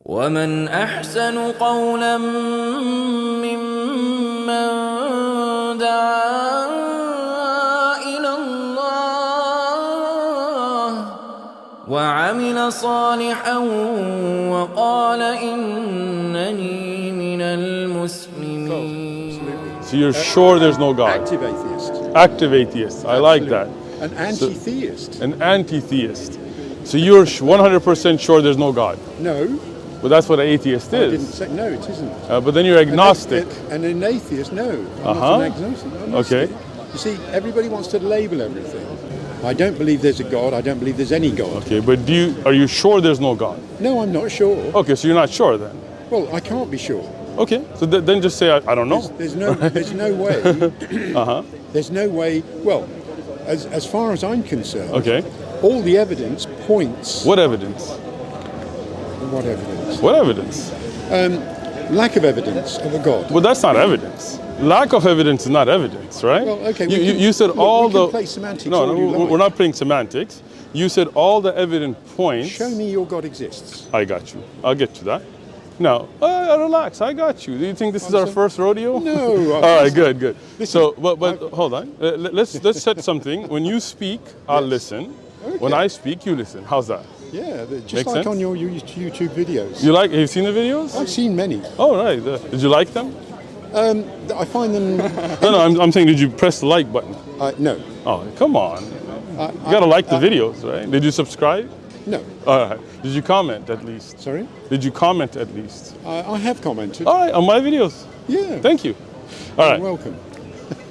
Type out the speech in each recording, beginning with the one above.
ومن أحسن قولا ممن دعا إلى الله وعمل صالحا وقال إنني من المسلمين. So you're sure there's no God? Active atheist. Active atheist. I like that. An anti-theist. So, an anti-theist. So you're 100% sure there's no God? No. But that's what an atheist is. I didn't say, no, it isn't. But then you're agnostic. And an atheist, no. I'm not an agnostic. Okay. You see, everybody wants to label everything. I don't believe there's a God. I don't believe there's any God. Okay, but are you sure there's no God? No, I'm not sure. Okay, so you're not sure then? Well, I can't be sure. Okay, so then just say, I don't know. There's no way. There's no way. Well, as far as I'm concerned, okay, all the evidence points. What evidence? What evidence? What evidence? Lack of evidence of a God. Well, that's not evidence. Lack of evidence is not evidence, right? Well, okay. You said all the. We can play semantics. No, we're not playing semantics. You said all the evident points. Show me your God exists. I got you. I'll get to that. Now, relax. I got you. Do you think this is our first rodeo? No. All right. Good. So, but hold on. Let's set something. When you speak, I'll listen. Okay. When I speak, you listen. How's that? Yeah, just Makes like sense? on your YouTube videos. Have you seen the videos? I've seen many. Oh, right. Did you like them? I find them. No, I'm saying, did you press the like button? No. Oh, come on. You gotta like the videos, right? Did you subscribe? No. All right. Did you comment at least? Sorry? Did you comment at least? I have commented. All right, on my videos. Yeah. Thank you. All right. You're welcome.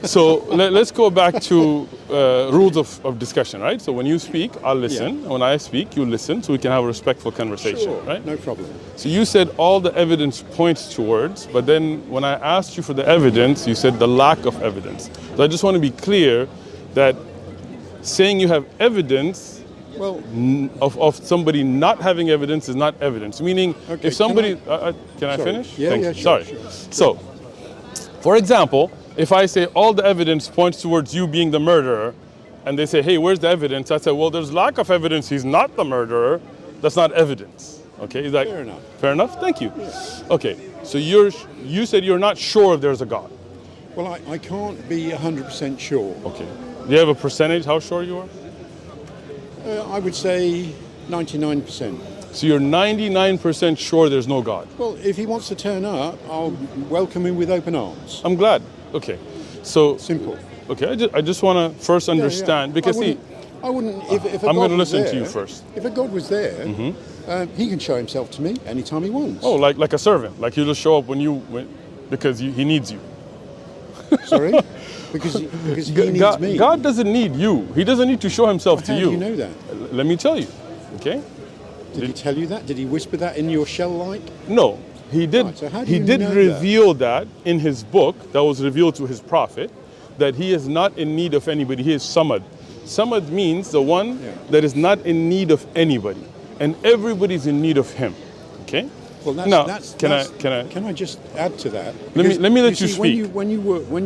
So let's go back to rules of discussion, right? So when you speak, I'll listen. Yeah. When I speak, you listen, so we can have a respectful conversation, Sure, right? no problem. So you said all the evidence points towards, but then when I asked you for the evidence, you said the lack of evidence. So I just want to be clear that saying you have evidence of somebody not having evidence is not evidence. Meaning, if somebody, can I finish? Yeah, Sorry. Sure. So, for example, if I say all the evidence points towards you being the murderer, and they say, hey, where's the evidence? I say, well, there's lack of evidence he's not the murderer. That's not evidence. Okay, is that fair enough? Fair enough. Thank you. Yeah. Okay, so you said you're not sure if there's a God. Well, I can't be 100% sure. Okay. Do you have a percentage? How sure you are? I would say 99%. So you're 99% sure there's no God? Well, if he wants to turn up, I'll welcome him with open arms. I'm glad. Okay. So simple. Okay, I just want to first understand because I wouldn't. If a I'm God going to was listen there, to you first. If a God was there, he can show himself to me anytime he wants. Oh, like a servant, like he'll just show up because he needs you. Sorry, because he needs me. God doesn't need you. He doesn't need to show himself to you. How do you know that? Let me tell you. Okay. Did he tell you that? Did he whisper that in your shell-like? No, he did. Right, so how do he you did know reveal that in his book that was revealed to his prophet, that he is not in need of anybody. He is Samad. Samad means the one that is not in need of anybody, and everybody's in need of him. Okay. Well, can I just add to that? Let me let you speak. When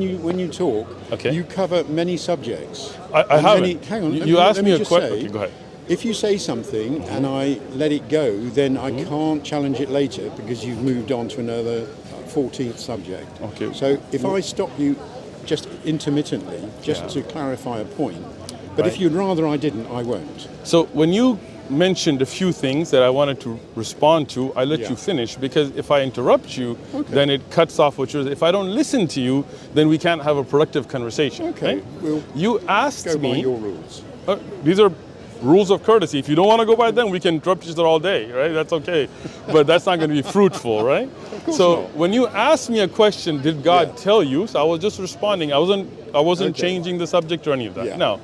you talk, okay, you cover many subjects. I haven't. Hang on. You asked me a question. Okay, go ahead. If you say something and I let it go, then I can't challenge it later because you've moved on to another 14th subject. Okay. So if I stop you just intermittently, just to clarify a point, but if you'd rather I didn't, I won't. So when you mentioned a few things that I wanted to respond to, I let you finish, because if I interrupt you, then it cuts off what you're. If I don't listen to you, then we can't have a productive conversation. Okay. Right? Well, you asked go me. by your rules. These are rules of courtesy. If you don't want to go by them, we can interrupt each other all day, right? That's okay. But that's not going to be fruitful, right? Of course so not. when you asked me a question, did God tell you? So I was just responding. I wasn't changing the subject or any of that. Yeah. Now,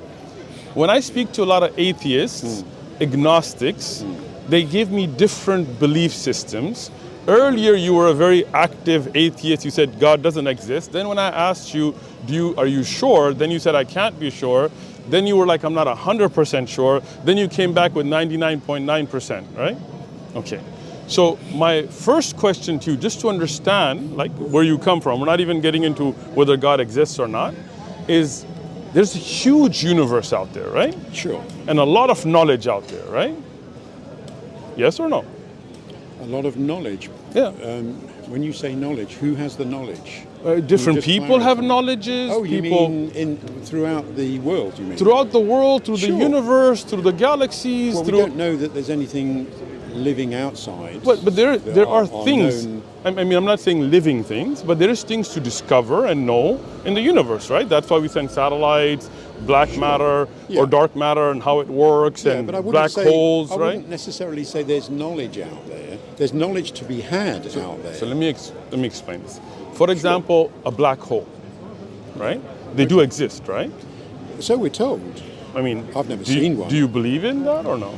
when I speak to a lot of atheists, agnostics, they give me different belief systems. Earlier, you were a very active atheist. You said God doesn't exist. Then when I asked you, are you sure? Then you said, I can't be sure. Then you were like, I'm not 100% sure. Then you came back with 99.9%, right? Okay. So my first question to you, just to understand like where you come from, we're not even getting into whether God exists or not, is there's a huge universe out there, right? Sure. And a lot of knowledge out there, right? Yes or no? A lot of knowledge. Yeah. When you say knowledge, who has the knowledge? Different just people have clarify? knowledges. Oh, you people mean throughout the world, you mean? throughout the world, through the Sure. universe, through the galaxies. Well, we through don't know that there's anything living outside. But there are things. known. I mean, I'm not saying living things, but there is things to discover and know in the universe, right? That's why we send satellites, black matter Yeah. or dark matter, and how it works, Yeah, and but I wouldn't black say, holes, I right? wouldn't necessarily say there's knowledge out there. There's knowledge to be had out there. So let me explain this. For example, a black hole, right? They do exist, right? So we're told. I mean, I've never do you- seen one. Do you believe in that or no?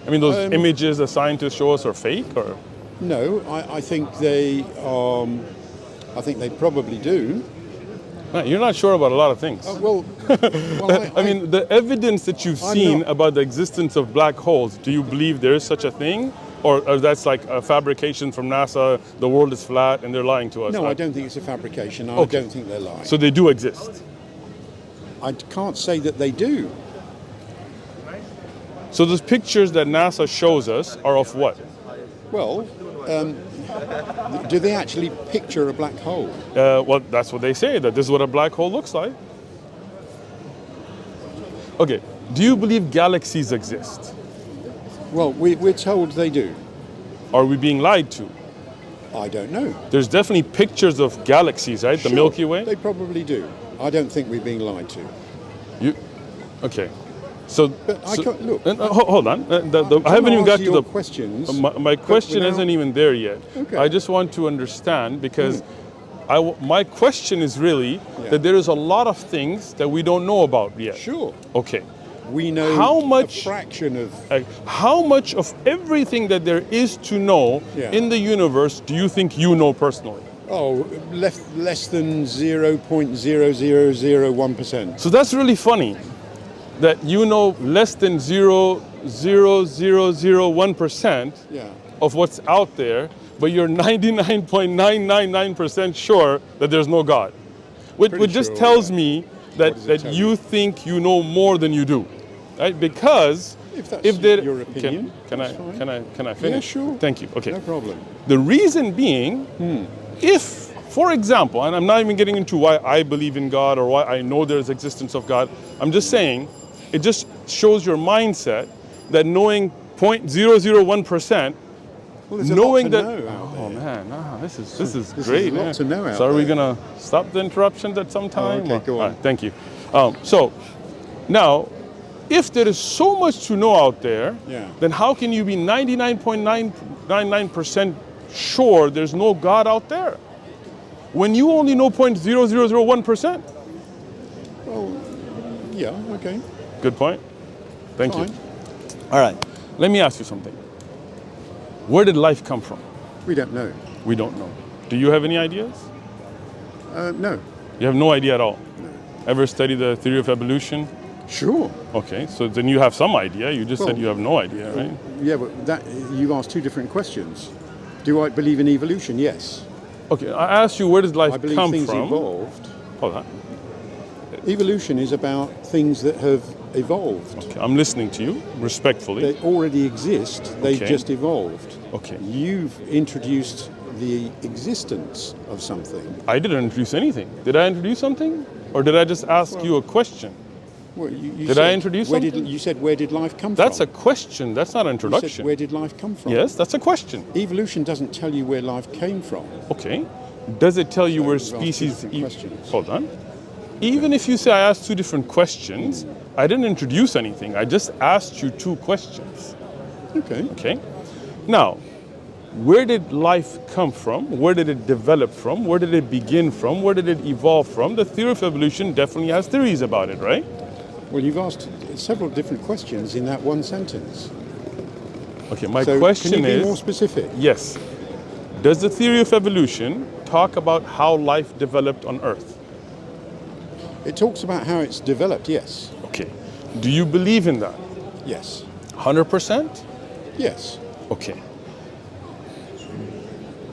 I mean, those images the scientists show us are fake, or No, I think they. I think they probably do. you're not sure about a lot of things. Well, I mean, the evidence that you've I'm seen not- about the existence of black holes, do you believe there is such a thing? Or that's like a fabrication from NASA, the world is flat and they're lying to us? no, right? I don't think it's a fabrication. I Okay. don't think they're lying. So they do exist. I can't say that they do. So those pictures that NASA shows us are of what? Well, do they actually picture a black hole? Well, that's what they say, that this is what a black hole looks like. Okay, do you believe galaxies exist? Well, we're told they do. Are we being lied to? I don't know. There's definitely pictures of galaxies, right? The Sure, Milky Way? They probably do. I don't think we're being lied to. Okay. So, But I can't look. hold on. I haven't even got to the questions. My question without- isn't even there yet. Okay. I just want to understand because my question is really Yeah. that there is a lot of things that we don't know about yet. Sure. Okay. We know How much- a fraction of. How much of everything that there is to know Yeah. in the universe do you think you know personally? Oh, less than 0.0001%. So that's really funny that you know less than 0.0001% Yeah. of what's out there, but you're 99.999% sure that there's no God. Which Pretty just sure, tells yeah. me What that, does it that tell you you? think you know more than you do, right? Because If that's there, your opinion, can I that's fine. can I finish? sure. Thank you. Okay. No problem. The reason being, if, for example, and I'm not even getting into why I believe in God or why I know there's existence of God, I'm just saying, it just shows your mindset that knowing 0.001%, Well, there's knowing a lot that, to know out oh there. man, this is This great. is a lot man. to know out So are we there. gonna stop the interruptions at some time? okay, or- go on. All right, thank you. So now, if there is so much to know out there, Yeah. then how can you be 99.999% sure there's no God out there when you only know 0.0001%? Yeah, okay. Good point. Thank you. Fine. All right. Let me ask you something. Where did life come from? We don't know. We don't know. Do you have any ideas? No. You have no idea at all. Ever study the theory of evolution? Sure. Okay, so then you have some idea. You just said Well, you have no idea, right? Yeah, but you've asked two different questions. Do I believe in evolution? Yes. Okay, I asked you where does life I believe come things from? evolved. Hold on. Evolution is about things that have evolved. Okay, I'm listening to you respectfully. They already exist, they Okay. just evolved. Okay. You've introduced the existence of something. I didn't introduce anything. Did I introduce something? Or did I just ask you a question? Well, you Did said, I introduce where something? You said, where did life come That's a from? question. That's not an You said, introduction. where did life come from? Yes, that's a question. Evolution doesn't tell you where life came from. Okay. Does it tell you where we've asked two species... different questions. Hold on. Even if you say I asked two different questions, I didn't introduce anything. I just asked you two questions. Okay. Okay? Now, where did life come from? Where did it develop from? Where did it begin from? Where did it evolve from? The theory of evolution definitely has theories about it, right? Well, you've asked several different questions in that one sentence. Okay, my So question can you be is... more specific? Yes. Does the theory of evolution talk about how life developed on Earth? It talks about how it's developed, yes. Okay. Do you believe in that? Yes. 100%? Yes. Okay.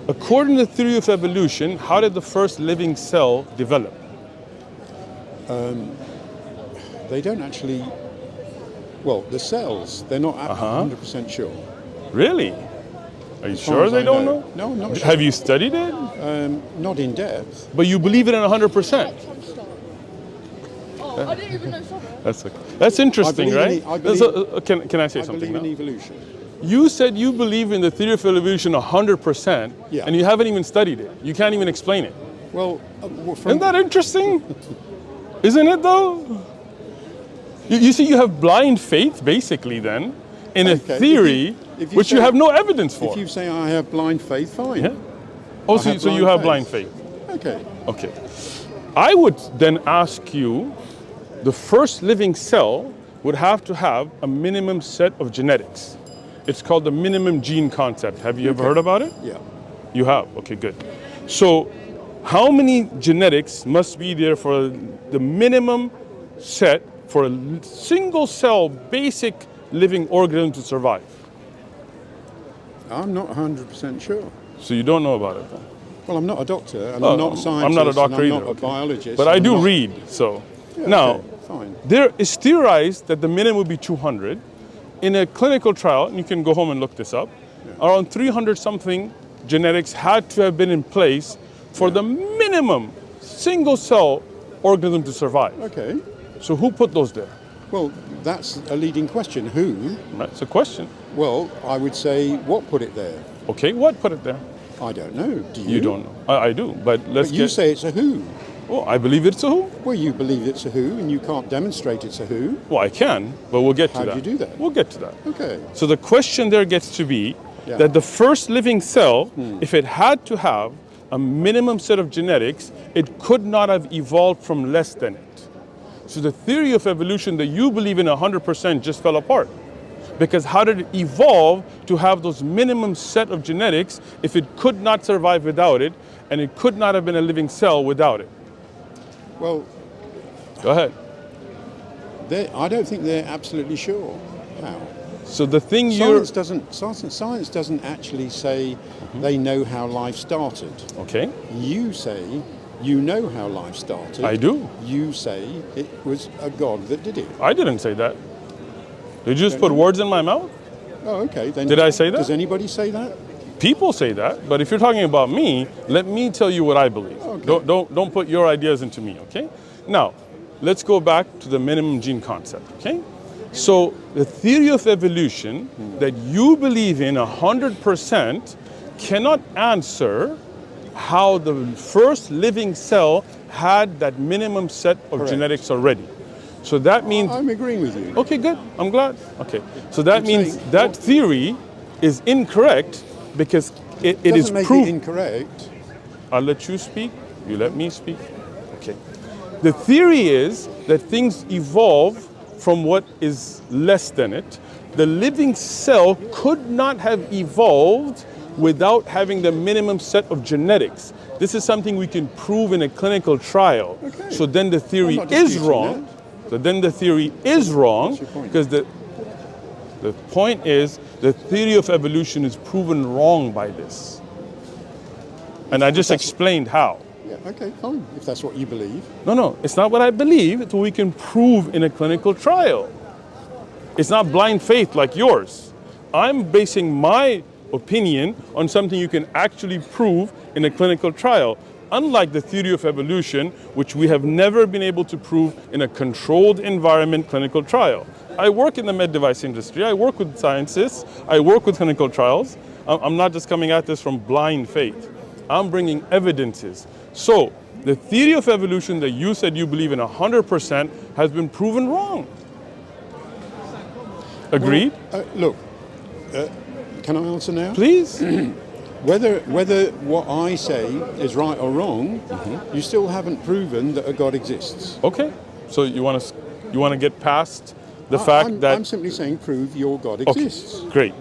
According to the theory of evolution, how did the first living cell develop? They don't actually. Well, the cells, they're not 100% sure. Really? Are you As far sure as they I don't know? No, I'm not sure. Have you studied it? Not in depth. But you believe it in 100%. Oh, I didn't even know something. That's interesting, I believe right? in- Can I say I something believe now? in evolution. You said you believe in the theory of evolution 100%, Yeah. and you haven't even studied it. You can't even explain it. Well, Isn't that interesting? Isn't it though? You see, you have blind faith, basically, then, in a Okay, theory if you which you say- have no evidence for. if you say I have blind faith, fine. Yeah? Oh, I have so you blind have faith. blind faith. Okay. Okay. I would then ask you, the first living cell would have to have a minimum set of genetics. It's called the minimum gene concept. Have you ever heard about it? Yeah. You have? Okay, good. So, how many genetics must be there for the minimum set for a single cell basic living organism to survive? I'm not 100% sure. So you don't know about it then? Well, I'm not a doctor, and Oh, I'm not a scientist, I'm not a doctor and I'm either, not a okay. biologist. But I and do I'm not- read, so. Yeah, Now, okay, fine. there is theorized that the minimum would be 200. In a clinical trial, and you can go home and look this up, around 300 something genetics had to have been in place for the minimum single cell organism to survive. Okay. So who put those there? Well, that's a leading question. Who? That's a question. Well, I would say what put it there? Okay, what put it there? I don't know. Do you? You don't know. I do, but let's But you say it's a who. Oh, I believe it's a who. Well, you believe it's a who, and you can't demonstrate it's a who. Well, I can, but we'll get to How that. do you do that? We'll get to that. Okay. So the question there gets to be Yeah. that the first living cell, if it had to have a minimum set of genetics, it could not have evolved from less than it. So the theory of evolution that you believe in 100% just fell apart. Because how did it evolve to have those minimum set of genetics if it could not survive without it, and it could not have been a living cell without it? Well, Go ahead. I don't think they're absolutely sure how. So the thing you're... Science doesn't actually say they know how life started. Okay. You say you know how life started. I do. You say it was a God that did it. I didn't say that. Did you just put words in my mouth? Oh, okay. Then Did I say that? Does anybody say that? People say that, but if you're talking about me, let me tell you what I believe. Okay. Don't put your ideas into me, okay? Now, let's go back to the minimum gene concept, okay? So the theory of evolution that you believe in 100% cannot answer how the first living cell had that minimum set of Correct. genetics already. So that means I'm agreeing with you. okay, good. I'm glad. Okay. So that I'm means saying- that theory is incorrect because it is Doesn't make it proved. incorrect. I'll let you speak. You let me speak. Okay. The theory is that things evolve from what is less than it. The living cell could not have evolved without having the minimum set of genetics. This is something we can prove in a clinical trial. Okay. So then the theory I'm not is disputing wrong. So then the theory is wrong What's your point? because the point is the theory of evolution is proven wrong by this. And I just explained how. Yeah, okay, fine. If that's what you believe. No, it's not what I believe. It's what we can prove in a clinical trial. It's not blind faith like yours. I'm basing my opinion on something you can actually prove in a clinical trial. Unlike the theory of evolution, which we have never been able to prove in a controlled environment clinical trial. I work in the med device industry. I work with scientists. I work with clinical trials. I'm not just coming at this from blind faith. I'm bringing evidences. So the theory of evolution that you said you believe in 100% has been proven wrong. Agreed? Look, can I answer now? Please? Whether what I say is right or wrong, you still haven't proven that a God exists. Okay. So you want to get past the fact I'm, that... I'm simply saying prove your God Okay, exists. great.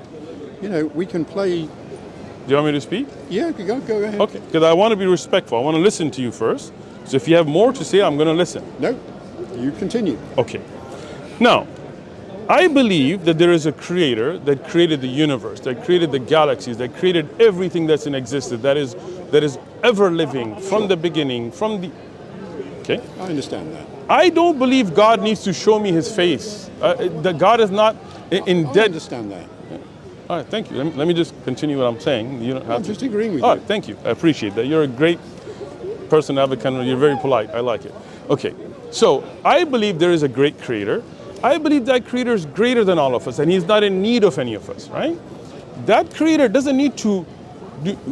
You know, we can play. Do you want me to speak? Yeah, go ahead. Okay, because I want to be respectful. I want to listen to you first. So if you have more to say, I'm going to listen. No, you continue. Okay. Now, I believe that there is a creator that created the universe, that created the galaxies, that created everything that's in existence, that is ever living from the beginning, from the... Okay? I understand that. I don't believe God needs to show me his face. That God is not in I dead... understand that. All right, thank you. Let me just continue what I'm saying. You don't have I'm to. just agreeing with All you. right, thank you. I appreciate that. You're a great person to have a kind of, you're very polite. I like it. Okay, so I believe there is a great creator. I believe that creator is greater than all of us and he's not in need of any of us, right? That creator doesn't need to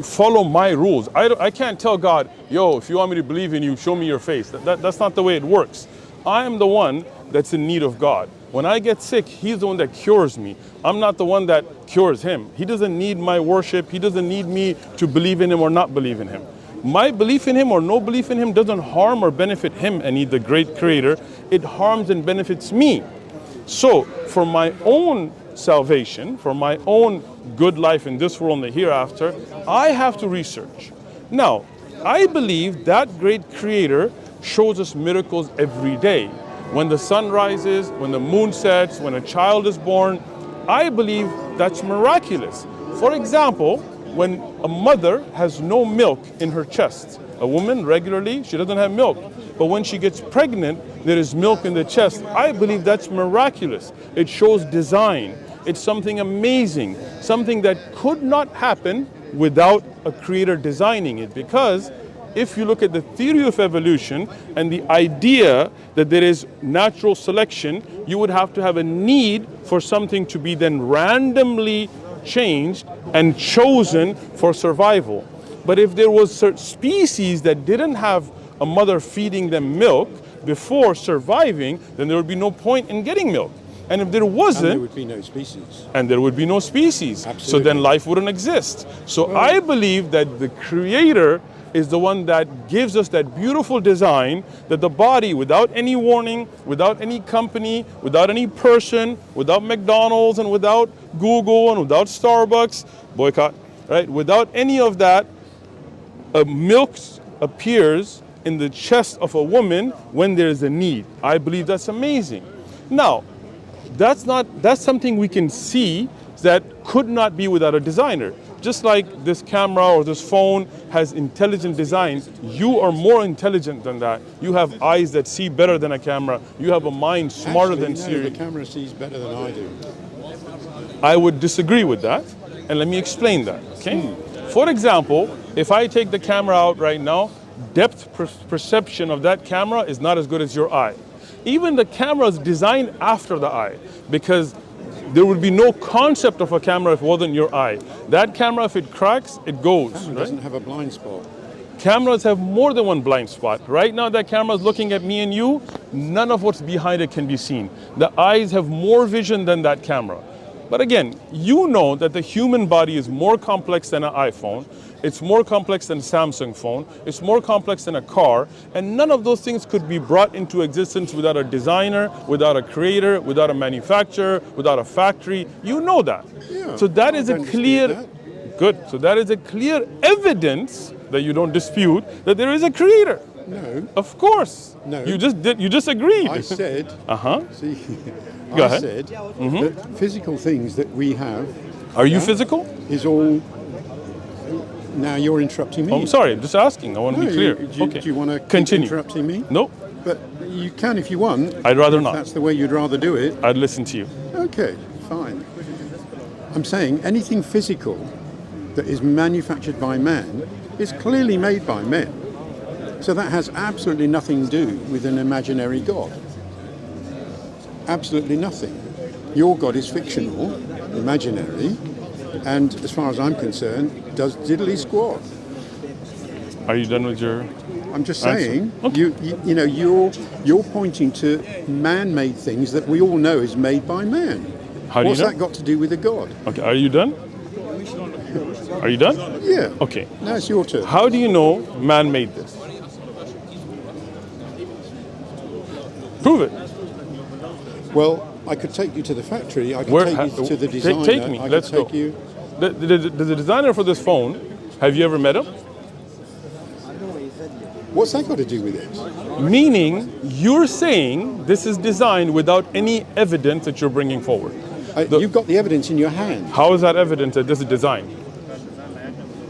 follow my rules. I can't tell God, yo, if you want me to believe in you, show me your face. That's not the way it works. I am the one that's in need of God. When I get sick, he's the one that cures me. I'm not the one that cures him. He doesn't need my worship. He doesn't need me to believe in him or not believe in him. My belief in him or no belief in him doesn't harm or benefit him, and he's the great creator. It harms and benefits me. So for my own salvation, for my own good life in this world and the hereafter, I have to research. Now, I believe that great creator shows us miracles every day. When the sun rises, when the moon sets, when a child is born, I believe that's miraculous. For example, when a mother has no milk in her chest, a woman regularly, she doesn't have milk. But when she gets pregnant, there is milk in the chest. I believe that's miraculous. It shows design. It's something amazing, something that could not happen without a creator designing it. Because if you look at the theory of evolution and the idea that there is natural selection, you would have to have a need for something to be then randomly changed and chosen for survival. But if there was certain species that didn't have a mother feeding them milk before surviving, then there would be no point in getting milk. And if there wasn't, and there would be no species. And there would be no species. Absolutely. So then life wouldn't exist. So I believe that the creator is the one that gives us that beautiful design that the body, without any warning, without any company, without any person, without McDonald's and without Google and without Starbucks, boycott, right? Without any of that, milk appears in the chest of a woman when there is a need. I believe that's amazing. Now, that's something we can see that could not be without a designer. Just like this camera or this phone has intelligent design, you are more intelligent than that. You have eyes that see better than a camera. You have a mind smarter than Siri. The camera sees better than I do. I would disagree with that, and let me explain that, okay? For example, if I take the camera out right now, depth perception of that camera is not as good as your eye. Even the camera is designed after the eye, because there would be no concept of a camera if it wasn't your eye. That camera, if it cracks, it goes. Camera right? doesn't have a blind spot. Cameras have more than one blind spot. Right now that camera is looking at me and you, none of what's behind it can be seen. The eyes have more vision than that camera. But again, you know that the human body is more complex than an iPhone. It's more complex than a Samsung phone. It's more complex than a car. And none of those things could be brought into existence without a designer, without a creator, without a manufacturer, without a factory. You know that. Yeah, So that is a don't clear, dispute good. So that is a clear evidence that you don't dispute that there is a creator. No. Of course. No. You just agreed. I said, See, I ahead. said that physical things that we have Are you physical? is all. Now you're interrupting me. Oh, I'm sorry, I'm just asking. I want to be clear. Do Okay. you want to keep Continue. interrupting me? Nope. But you can if you want. I'd rather If not. that's the way you'd rather do it. I'd listen to you. Okay, fine. I'm saying anything physical that is manufactured by man is clearly made by men. So that has absolutely nothing to do with an imaginary God. Absolutely nothing. Your God is fictional, imaginary, and as far as I'm concerned, does diddly squat. Are you done with your... I'm just Answer. saying, Okay. you know, you're pointing to man-made things that we all know is made by man. How do What's you know? that got to do with a God? Okay, are you done? Are you done? Yeah. Okay. Now it's your turn. How do you know man made this? Prove it. Well, I could take you to the factory. I could Where- take you to the designer. take me. I Let's could take go. you. The designer for this phone, have you ever met him? What's that got to do with it? Meaning, you're saying this is designed without any evidence that you're bringing forward. You've got the evidence in your hand How is that evidence that this is designed?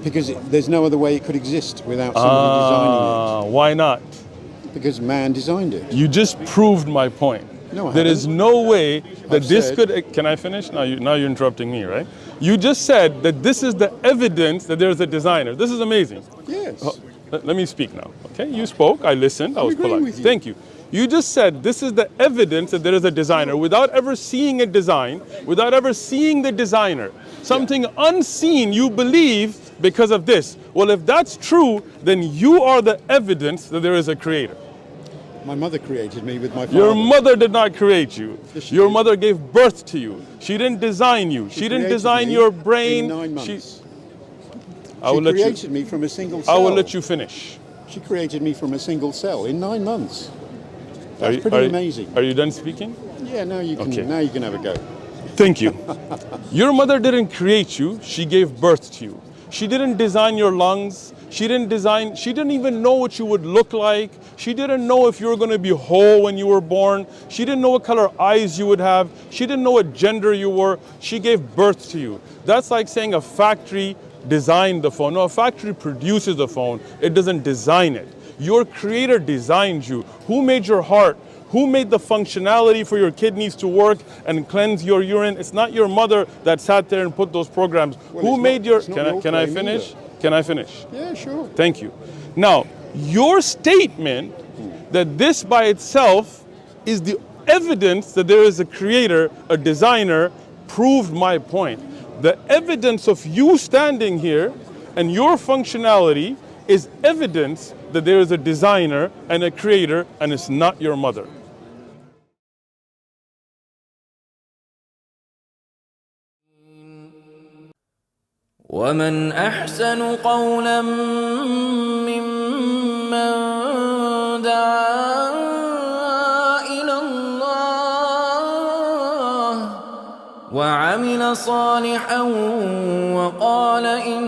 because there's no other way it could exist without somebody designing Why not? it. Because man designed it. You just proved my point. No, I There is haven't. no way that I've this said- could. Can I finish? Now you're interrupting me, right? You just said that this is the evidence that there's a designer. This is amazing. Yes. Let me speak now. Okay, you spoke. I listened. I was agreeing polite. with you. Thank you. You just said this is the evidence that there is a designer without ever seeing a design, without ever seeing the designer. Something unseen you believe because of this. Well, if that's true, then you are the evidence that there is a creator. My mother created me with my father. Your mother did not create you. Yes, she Your did. mother gave birth to you. She didn't design you. She didn't created design me your brain. In 9 months. I will She let you. created me from a single cell. I will let you finish. She created me from a single cell in 9 months. Are That's you- pretty are you- amazing. Are you done speaking? Yeah, now you can. Okay. Now you can have a go. Thank you. Your mother didn't create you, she gave birth to you. She didn't design your lungs. She didn't even know what you would look like. She didn't know if you were going to be whole when you were born. She didn't know what color eyes you would have. She didn't know what gender you were. She gave birth to you. That's like saying a factory designed the phone. No, a factory produces the phone. It doesn't design it. Your creator designed you. Who made your heart? Who made the functionality for your kidneys to work and cleanse your urine? It's not your mother that sat there and put those programs. Well, Who it's made not- your? it's not Can your I claim finish? either. Can I finish? Yeah, sure. Thank you. Now, your statement that this by itself is the evidence that there is a creator, a designer, proved my point. The evidence of you standing here and your functionality is evidence that there is a designer and a creator, and it's not your mother. ومن أحسن قولا ممن دعا إلى الله وعمل صالحا وقال إن